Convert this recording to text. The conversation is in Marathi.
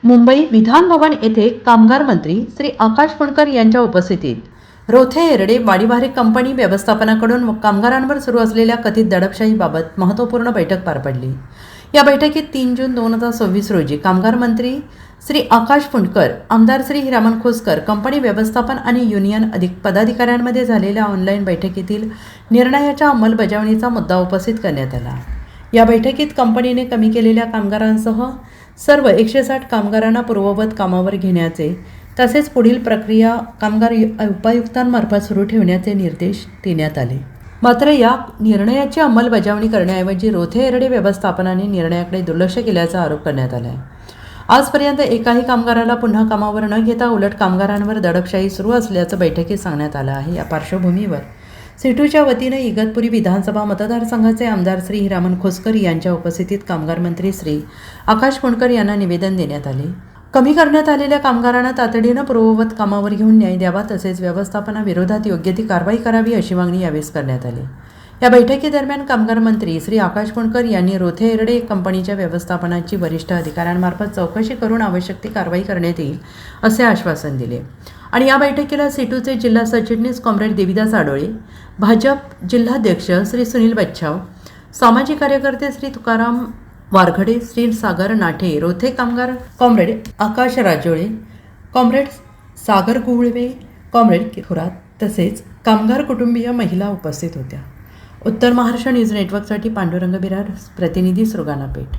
मुंबई विधान भवन येथे कामगार मंत्री श्री आकाश फुंडकर यांच्या उपस्थितीत रोथे एरडे वाडीवारे कंपनी व्यवस्थापनाकडून कामगारांवर सुरू असलेल्या कथित दडपशाहीबाबत महत्त्वपूर्ण बैठक पार पडली। या बैठकीत 3 जून 2026 रोजी कामगार मंत्री श्री आकाश फुंडकर, आमदार श्री हिरामन खोसकर, कंपनी व्यवस्थापन आणि युनियन पदाधिकाऱ्यांमध्ये झालेल्या ऑनलाईन बैठकीतील निर्णयाच्या अंमलबजावणीचा मुद्दा उपस्थित करण्यात आला। या बैठकीत कंपनीने कमी केलेल्या कामगारांसह सर्व 160 कामगारांना पूर्ववत कामावर घेण्याचे तसेच पुढील प्रक्रिया कामगार उपायुक्तांमार्फत सुरू ठेवण्याचे निर्देश देण्यात आले। मात्र या निर्णयाची अंमलबजावणी करण्याऐवजी रोथे एरडे व्यवस्थापनाने निर्णयाकडे दुर्लक्ष केल्याचा आरोप करण्यात आला आहे। आजपर्यंत एकाही कामगाराला पुन्हा कामावर न घेता उलट कामगारांवर दडपशाही सुरू असल्याचं बैठकीत सांगण्यात आलं आहे। या पार्श्वभूमीवर सिटूच्या वतीने इगतपुरी विधानसभा मतदारसंघाचे आमदार श्री हिरामन खोसकर यांच्या उपस्थितीत कामगार मंत्री श्री आकाश फुंडकर यांना निवेदन देण्यात आले। कमी करण्यात आलेल्या कामगारांना तातडीनं पूर्ववत कामावर घेऊन न्याय द्यावा तसेच व्यवस्थापनाविरोधात योग्य ती कारवाई करावी अशी मागणी यावेळी करण्यात आली। या बैठकीदरम्यान कामगार मंत्री श्री आकाश फुंडकर यांनी रोथे एरडे कंपनीच्या व्यवस्थापनाची वरिष्ठ अधिकाऱ्यांमार्फत चौकशी करून आवश्यक ती कारवाई करण्यात येईल असे आश्वासन दिले। आणि या बैठकीला सिटूचे जिल्हा सरचिटणीस कॉम्रेड देविदास आडोळे, भाजप जिल्हाध्यक्ष श्री सुनील बच्छाव, सामाजिक कार्यकर्ते श्री तुकाराम वारघडे, श्री सागर नाठे, रोथे कामगार कॉम्रेड आकाश राजोळे, कॉम्रेड सागर गुळवे, कॉम्रेड थोरात तसेच कामगार कुटुंबीय महिला उपस्थित होत्या। उत्तर महाराष्ट्र न्यूज नेटवर्कसाठी पांडुरंग बिरार, प्रतिनिधी सुरगाणा पेठ।